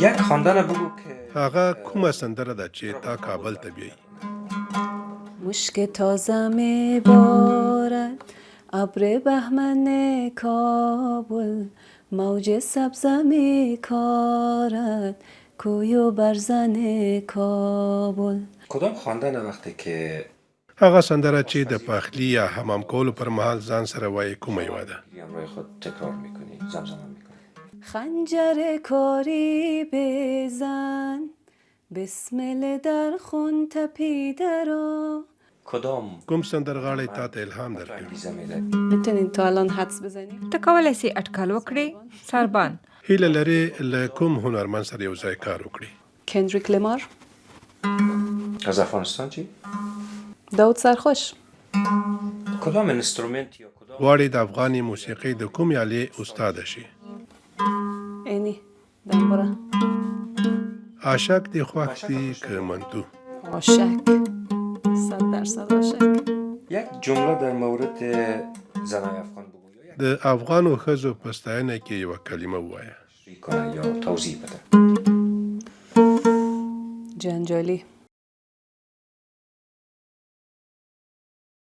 یک خواندن بگو که هغه کومه سندره ده چې تا کابل ته بیایي؟ مشک تازه می بارد ابر بهمن کابل، موج سبز می کارد کوی و برزن کابل. کدام خواندن وقتی که هغه سندره چې د پخلی یا حمام کولو پر مهال ځان سره وایي کومه یوه ده؟ همراه خود تکرار میکنی، زمزمه میکنی؟ خنجر کاری بزن، بسمل در خون تپیده رو. کدام کوم سندرغاړی تا ته الهام درکړ؟ انگیزه میده؟ میتونین تو الان حدس بزنید؟ ته کولی سې اټکل وکړې سربان؟ هیله لرې له کوم هنرمند سره یو ځای کار وکړي؟ کندریک لمار. از افغانستان چی؟ داود سرخوش. کدام انسترومنت یا کدام غواړي د افغاني موسیقۍ د کومې آلې استاده شي؟ اینی دنبره. عاشق دې خوښ دي که منتو؟ عاشق. 100% عاشق. یک جمله در مورد زنای افغان بگو یا د افغانو ښځو په ستاینه کې یوه کلمه ووایه. یک کنه یا توضیح بده. جنجالی.